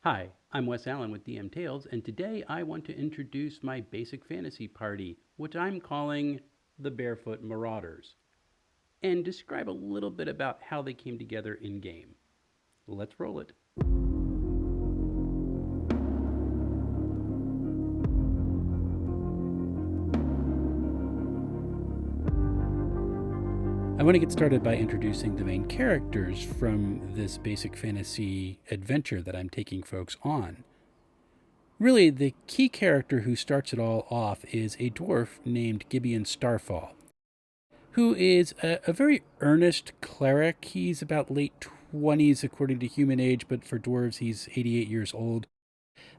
Hi, I'm Wes Allen with DM Tales, and today I want to introduce my basic fantasy party, which I'm calling the Bearfoot Marauders, and describe a little bit about how they came together in game. Let's roll it. I want to get started by introducing the main characters from this basic fantasy adventure that I'm taking folks on. Really, the key character who starts it all off is a dwarf named Gibeon Starfall, who is a very earnest cleric. He's about late 20s according to human age, but for dwarves, he's 88 years old.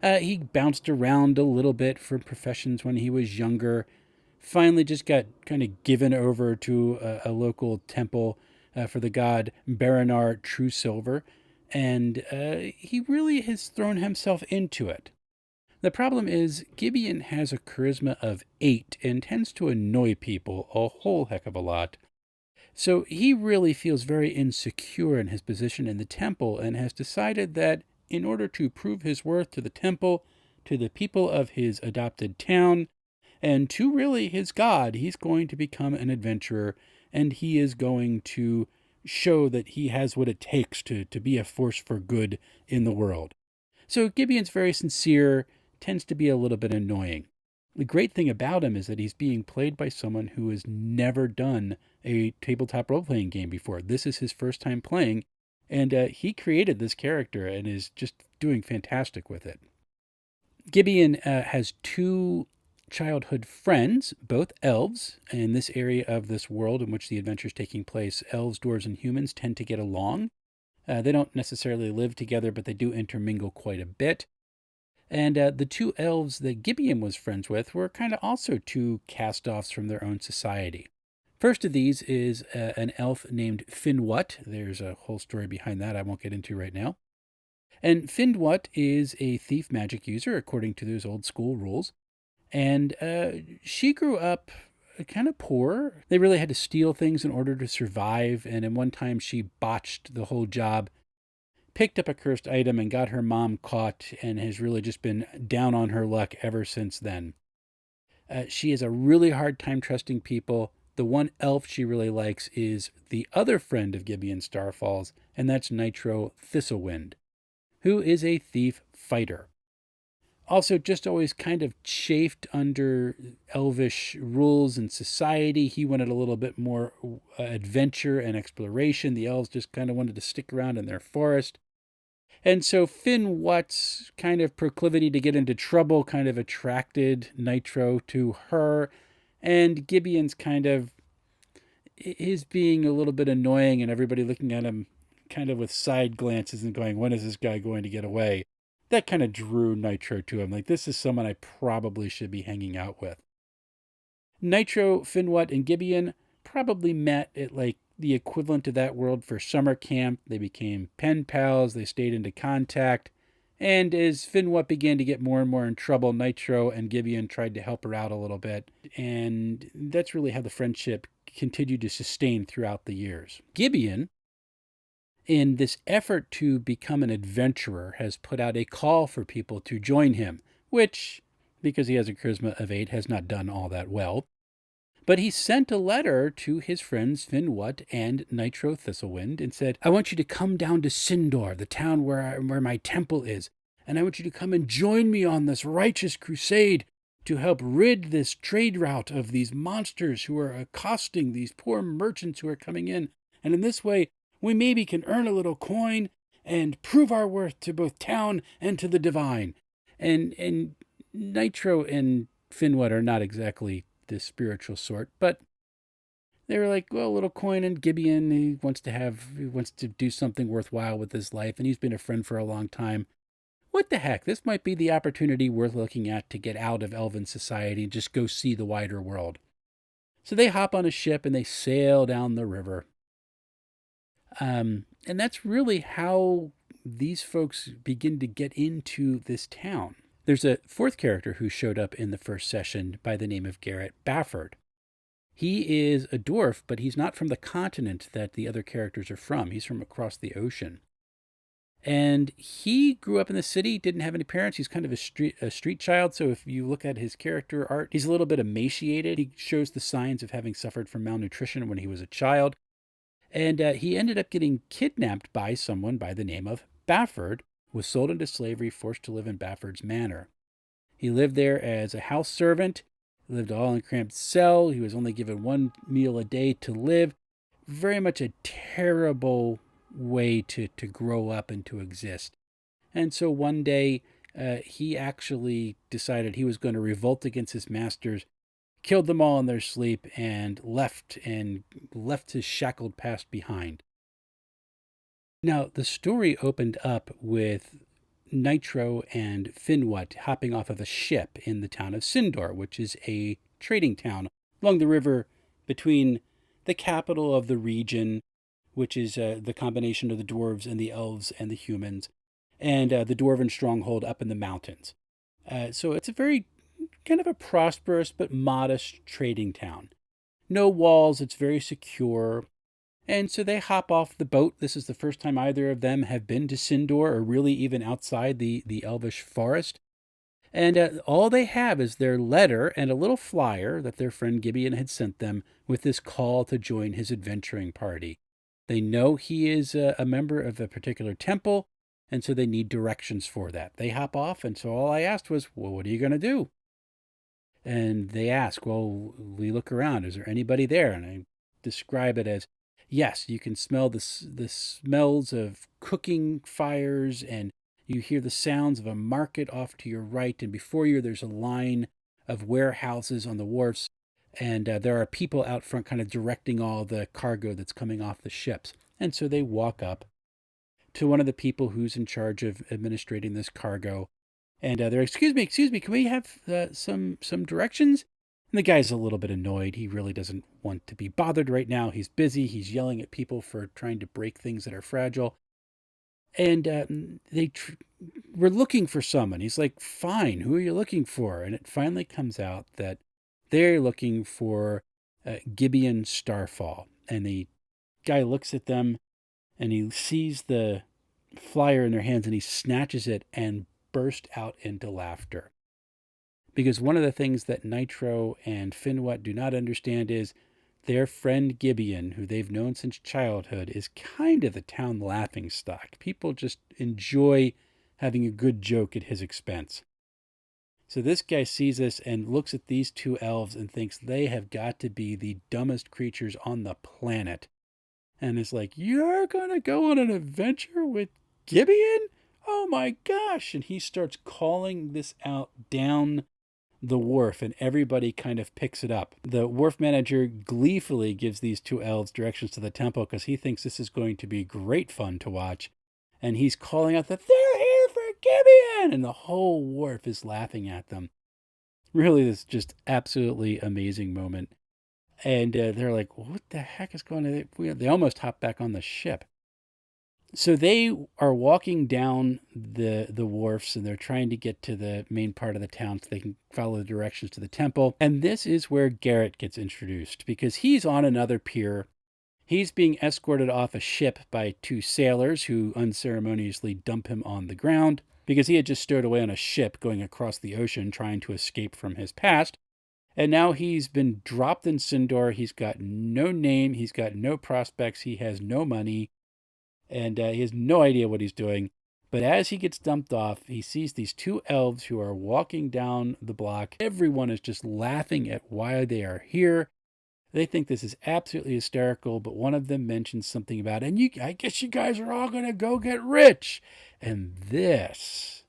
He bounced around a little bit for professions when he was younger. Finally, just got kind of given over to a local temple for the god Baranar True Silver, and he really has thrown himself into it. The problem is, Gibeon has a charisma of 8 and tends to annoy people a whole heck of a lot. So he really feels very insecure in his position in the temple and has decided that in order to prove his worth to the temple, to the people of his adopted town, and to really his god, he's going to become an adventurer and he is going to show that he has what it takes to be a force for good in the world. So Gibeon's very sincere, tends to be a little bit annoying. The great thing about him is that he's being played by someone who has never done a tabletop role playing game before. This is his first time playing, and he created this character and is just doing fantastic with it. Gibeon has two childhood friends, both elves. In this area of this world in which the adventure is taking place, elves, dwarves, and humans tend to get along. They don't necessarily live together, but they do intermingle quite a bit. And the two elves that Gibeon was friends with were kind of also two cast-offs from their own society. First of these is an elf named Finwut. There's a whole story behind that I won't get into right now. And Finwut is a thief magic user, according to those old school rules. And she grew up kind of poor. They really had to steal things in order to survive. And in one time, she botched the whole job, picked up a cursed item, and got her mom caught, and has really just been down on her luck ever since then. She has a really hard time trusting people. The one elf she really likes is the other friend of Gibeon Starfall's, and that's Nitro Thistlewind, who is a thief fighter. Also, just always kind of chafed under elvish rules and society. He wanted a little bit more adventure and exploration. The elves just kind of wanted to stick around in their forest. And so Finwut's kind of proclivity to get into trouble kind of attracted Nitro to her. And Gibeon's kind of his being a little bit annoying and everybody looking at him kind of with side glances and going, when is this guy going to get away? That kind of drew Nitro to him. Like, this is someone I probably should be hanging out with. Nitro, Finwut, and Gibeon probably met at like the equivalent to that world for summer camp. They became pen pals. They stayed into contact. And as Finwut began to get more and more in trouble, Nitro and Gibeon tried to help her out a little bit. And that's really how the friendship continued to sustain throughout the years. Gibeon, in this effort to become an adventurer, has put out a call for people to join him, which, because he has a charisma of 8, has not done all that well. But he sent a letter to his friends Finwut and Nitro Thistlewind and said, I want you to come down to Sindor, the town where my temple is, and I want you to come and join me on this righteous crusade to help rid this trade route of these monsters who are accosting these poor merchants who are coming in. And in this way, we maybe can earn a little coin and prove our worth to both town and to the divine. And Nitro and Finwut are not exactly the spiritual sort, but they were like, well, a little coin, and Gibeon, he wants to do something worthwhile with his life, and he's been a friend for a long time. What the heck? This might be the opportunity worth looking at to get out of elven society and just go see the wider world. So they hop on a ship and they sail down the river. And that's really how these folks begin to get into this town. There's a fourth character who showed up in the first session by the name of Garrett Bafford. He is a dwarf, but he's not from the continent that the other characters are from. He's from across the ocean. And he grew up in the city, didn't have any parents. He's kind of a street child. So if you look at his character art, he's a little bit emaciated. He shows the signs of having suffered from malnutrition when he was a child. And he ended up getting kidnapped by someone by the name of Bafford, was sold into slavery, forced to live in Bafford's manor. He lived there as a house servant, lived all in a cramped cell. He was only given one meal a day to live. Very much a terrible way to grow up and to exist. And so one day, he actually decided he was going to revolt against his masters, killed them all in their sleep, and left his shackled past behind. Now, the story opened up with Nitro and Finwat hopping off of a ship in the town of Sindor, which is a trading town along the river between the capital of the region, which is the combination of the dwarves and the elves and the humans, and the dwarven stronghold up in the mountains. So it's a very kind of a prosperous but modest trading town. No walls, it's very secure. And so they hop off the boat. This is the first time either of them have been to Sindor or really even outside the elvish forest. And all they have is their letter and a little flyer that their friend Gibeon had sent them with this call to join his adventuring party. They know he is a member of a particular temple, and so they need directions for that. They hop off, and so all I asked was, well, what are you going to do? And they ask, well, we look around. Is there anybody there? And I describe it as, yes, you can smell the smells of cooking fires, and you hear the sounds of a market off to your right. And before you, there's a line of warehouses on the wharfs. And there are people out front kind of directing all the cargo that's coming off the ships. And so they walk up to one of the people who's in charge of administrating this cargo. And they're, excuse me, can we have some directions? And the guy's a little bit annoyed. He really doesn't want to be bothered right now. He's busy. He's yelling at people for trying to break things that are fragile. And we're looking for someone. He's like, fine, who are you looking for? And it finally comes out that they're looking for Gibeon Starfall. And the guy looks at them and he sees the flyer in their hands and he snatches it and burst out into laughter. Because one of the things that Nitro and Finwat do not understand is their friend Gibeon, who they've known since childhood, is kind of the town laughingstock. People just enjoy having a good joke at his expense. So this guy sees this and looks at these two elves and thinks they have got to be the dumbest creatures on the planet. And is like, you're going to go on an adventure with Gibeon? Oh my gosh. And he starts calling this out down the wharf, and everybody kind of picks it up. The wharf manager gleefully gives these two elves directions to the temple because he thinks this is going to be great fun to watch. And he's calling out that they're here for Gibeon! And the whole wharf is laughing at them. Really, this just absolutely amazing moment. And they're like, what the heck is going on? They almost hop back on the ship. So they are walking down the wharfs and they're trying to get to the main part of the town so they can follow the directions to the temple. And this is where Garrett gets introduced because he's on another pier. He's being escorted off a ship by two sailors who unceremoniously dump him on the ground because he had just stowed away on a ship going across the ocean trying to escape from his past. And now he's been dropped in Sindor. He's got no name. He's got no prospects. He has no money. And he has no idea what he's doing. But as he gets dumped off, he sees these two elves who are walking down the block. Everyone is just laughing at why they are here. They think this is absolutely hysterical, but one of them mentions something about, and I guess you guys are all going to go get rich. And this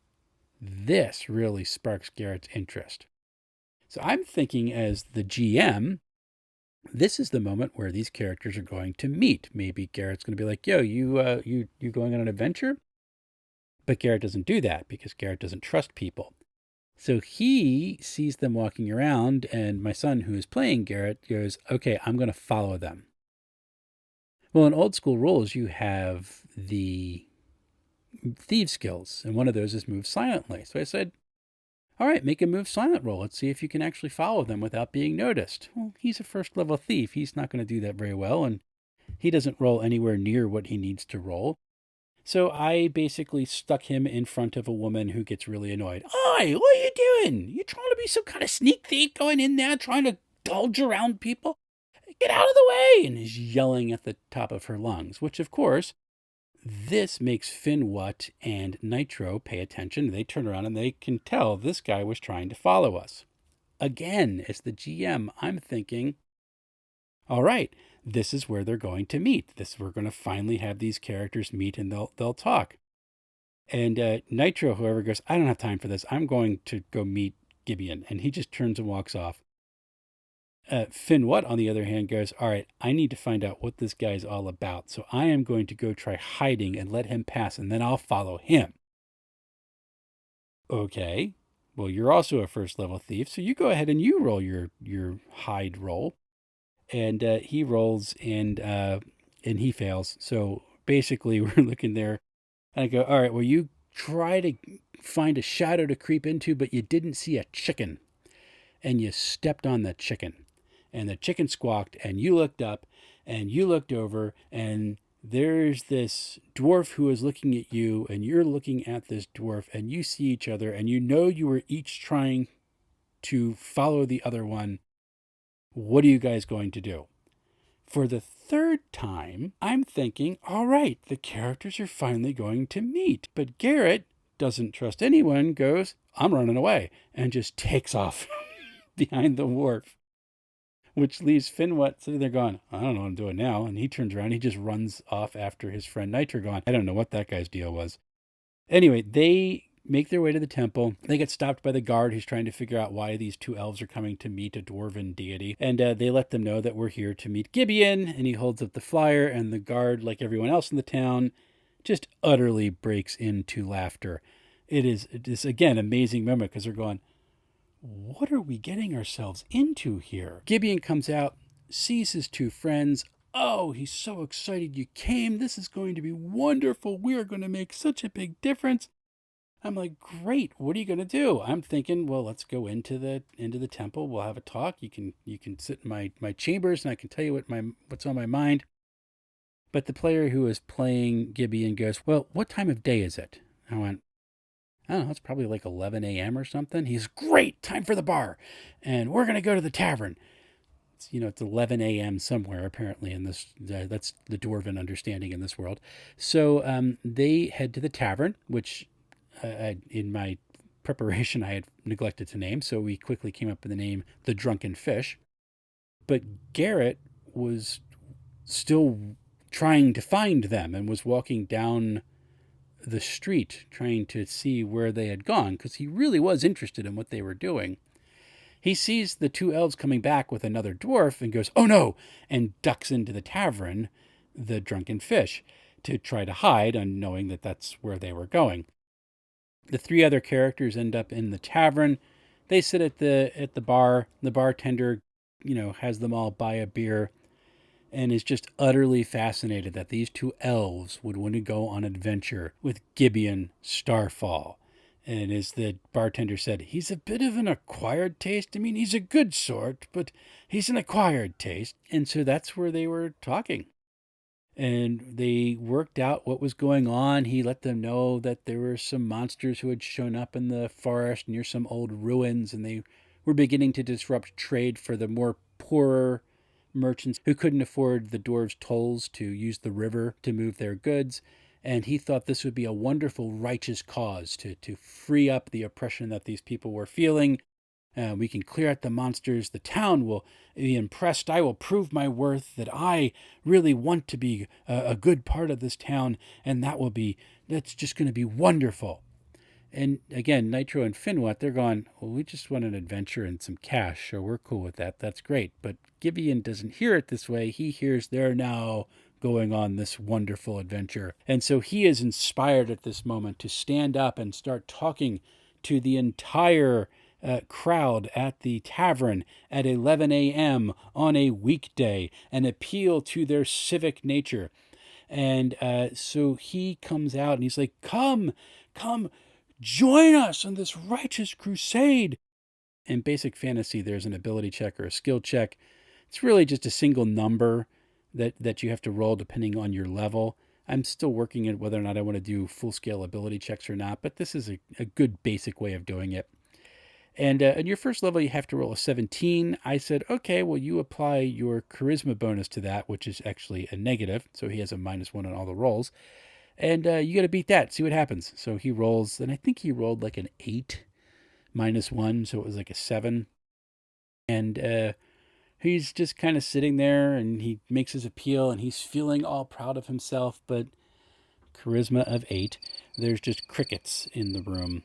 really sparks Garrett's interest. So I'm thinking as the GM, this is the moment where these characters are going to meet. Maybe Garrett's going to be like, yo, you going on an adventure? But Garrett doesn't do that because Garrett doesn't trust people. So he sees them walking around, and my son, who is playing Garrett, goes, okay, I'm going to follow them. Well, in old school rules, you have the thieves skills, and one of those is move silently. So I said, all right, make a move silent roll. Let's see if you can actually follow them without being noticed. Well, he's a first level thief. He's not going to do that very well, and he doesn't roll anywhere near what he needs to roll. So I basically stuck him in front of a woman who gets really annoyed. Oi, what are you doing? You trying to be some kind of sneak thief going in there trying to dodge around people? Get out of the way! And is yelling at the top of her lungs, which of course, this makes Finwat and Nitro pay attention. They turn around and they can tell this guy was trying to follow us. Again, as the GM, I'm thinking, all right, this is where they're going to meet. We're going to finally have these characters meet and they'll talk. And Nitro, however, goes, I don't have time for this. I'm going to go meet Gibeon. And he just turns and walks off. Finwat, on the other hand, goes, all right, I need to find out what this guy's all about. So I am going to go try hiding and let him pass, and then I'll follow him. Okay, well, you're also a first level thief, so you go ahead and you roll your hide roll. And he rolls and he fails. So basically, we're looking there, and I go, all right, well, you try to find a shadow to creep into, but you didn't see a chicken, and you stepped on the chicken. And the chicken squawked, and you looked up, and you looked over, and there's this dwarf who is looking at you, and you're looking at this dwarf, and you see each other, and you know you were each trying to follow the other one. What are you guys going to do? For the third time, I'm thinking, all right, the characters are finally going to meet. But Garrett doesn't trust anyone, goes, I'm running away, and just takes off behind the wharf, which leaves Finwat sitting there going, I don't know what I'm doing now. And he turns around, he just runs off after his friend Nitro going, I don't know what that guy's deal was. Anyway, they make their way to the temple. They get stopped by the guard who's trying to figure out why these two elves are coming to meet a dwarven deity. And they let them know that we're here to meet Gibeon. And he holds up the flyer, and the guard, like everyone else in the town, just utterly breaks into laughter. It is again, amazing moment because they're going, what are we getting ourselves into here? Gibeon comes out, sees his two friends. Oh, he's so excited you came. This is going to be wonderful. We are going to make such a big difference. I'm like, great. What are you going to do? I'm thinking, well, let's go into the temple. We'll have a talk. You can sit in my chambers, and I can tell you what's on my mind. But the player who is playing Gibeon goes, well, what time of day is it? I went, I don't know, it's probably like 11 a.m. or something. He's, great, time for the bar. And we're going to go to the tavern. It's 11 a.m. somewhere, apparently, in this. That's the dwarven understanding in this world. So they head to the tavern, which in my preparation I had neglected to name. So we quickly came up with the name The Drunken Fish. But Garrett was still trying to find them and was walking down the street trying to see where they had gone because he really was interested in what they were doing. He sees the two elves coming back with another dwarf and goes, oh no, and ducks into the tavern, the Drunken Fish, to try to hide, knowing that that's where they were going. The three other characters end up in the tavern. They sit at the bar. The bartender, has them all buy a beer and is just utterly fascinated that these two elves would want to go on adventure with Gibeon Starfall. And as the bartender said, he's a bit of an acquired taste. I mean, he's a good sort, but he's an acquired taste. And so that's where they were talking. And they worked out what was going on. He let them know that there were some monsters who had shown up in the forest near some old ruins, and they were beginning to disrupt trade for the more poorer merchants who couldn't afford the dwarves' tolls to use the river to move their goods. And he thought this would be a wonderful righteous cause to free up the oppression that these people were feeling. We can clear out the monsters. The town will be impressed. I will prove my worth, that I really want to be a good part of this town. And that's just going to be wonderful. And again, Nitro and Finwat, they're going, well, we just want an adventure and some cash, so we're cool with that. That's great. But Gibeon doesn't hear it this way. He hears they're now going on this wonderful adventure. And so he is inspired at this moment to stand up and start talking to the entire crowd at the tavern at 11 a.m. on a weekday and appeal to their civic nature. And so he comes out and he's like, come, join us on this righteous crusade. In basic fantasy, there's an ability check or a skill check. It's really just a single number that you have to roll depending on your level. I'm still working at whether or not I want to do full-scale ability checks or not, but this is a good basic way of doing it. And in your first level, you have to roll a 17. I said, okay, well, you apply your charisma bonus to that, which is actually a negative. So he has a -1 on all the rolls. And you got to beat that, see what happens. So he rolls, and I think he rolled like an 8 -1. So it was like a 7. And he's just kind of sitting there and he makes his appeal and he's feeling all proud of himself. But charisma of 8, there's just crickets in the room.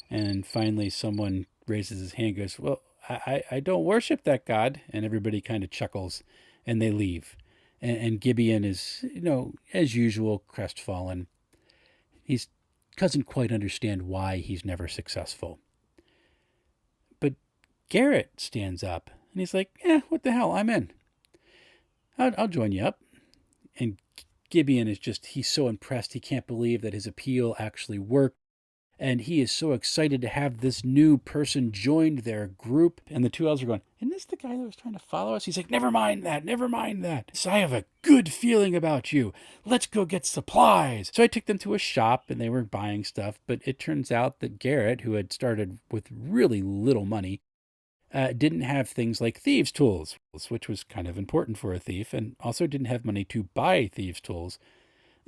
And finally, someone raises his hand and goes, well, I don't worship that god. And everybody kind of chuckles and they leave. And Gibeon is, as usual, crestfallen. He doesn't quite understand why he's never successful. But Garrett stands up and he's like, what the hell? I'm in. I'll join you up. And Gibeon is he's so impressed. He can't believe that his appeal actually worked. And he is so excited to have this new person joined their group. And the two elves are going, isn't this the guy that was trying to follow us? He's like, never mind that. So I have a good feeling about you. Let's go get supplies. So I took them to a shop and they were buying stuff. But it turns out that Garrett, who had started with really little money, didn't have things like thieves' tools, which was kind of important for a thief, and also didn't have money to buy thieves' tools.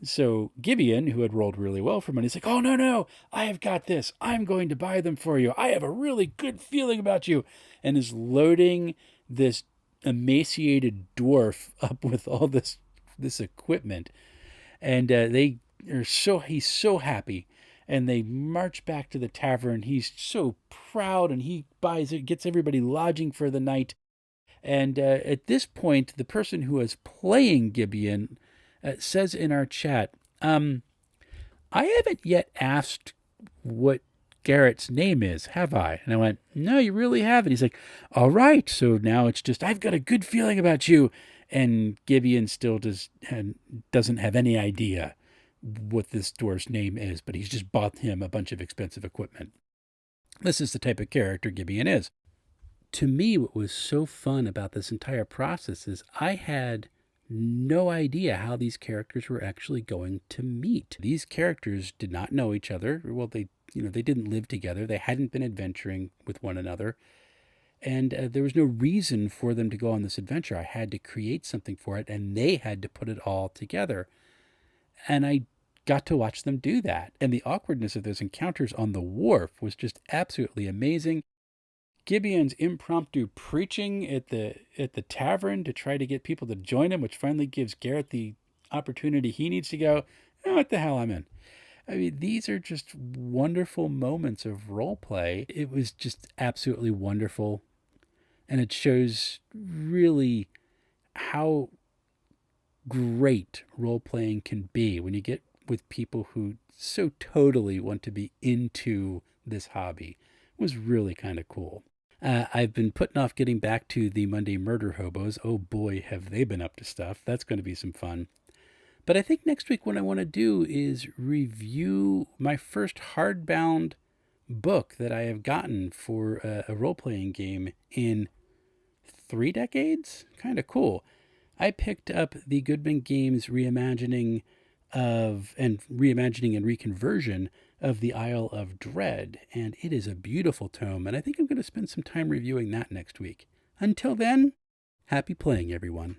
So Gibeon, who had rolled really well for money, is like, oh, no, I have got this. I'm going to buy them for you. I have a really good feeling about you. And is loading this emaciated dwarf up with all this equipment. And he's so happy. And they march back to the tavern. He's so proud and he gets everybody lodging for the night. And at this point, the person who is playing Gibeon says in our chat, I haven't yet asked what Garrett's name is, have I? And I went, no, you really haven't. He's like, all right. So now it's just, I've got a good feeling about you. And Gibeon still doesn't have any idea what this dwarf's name is, but he's just bought him a bunch of expensive equipment. This is the type of character Gibeon is. To me, what was so fun about this entire process is I had no idea how these characters were actually going to meet. These characters did not know each other. Well, they didn't live together. They hadn't been adventuring with one another. And there was no reason for them to go on this adventure. I had to create something for it, and they had to put it all together. And I got to watch them do that. And the awkwardness of those encounters on the wharf was just absolutely amazing. Gibeon's impromptu preaching at the tavern to try to get people to join him, which finally gives Garrett the opportunity he needs to go, what the hell, I'm in. I mean, these are just wonderful moments of role play. It was just absolutely wonderful. And it shows really how great role playing can be when you get with people who so totally want to be into this hobby. It was really kind of cool. I've been putting off getting back to the Monday Murder Hobos. Oh boy, have they been up to stuff. That's going to be some fun. But I think next week what I want to do is review my first hardbound book that I have gotten for a role-playing game in 3 decades. Kind of cool. I picked up the Goodman Games reimagining and reconversion of the Isle of Dread, and it is a beautiful tome, and I think I'm going to spend some time reviewing that next week. Until then, happy playing, everyone.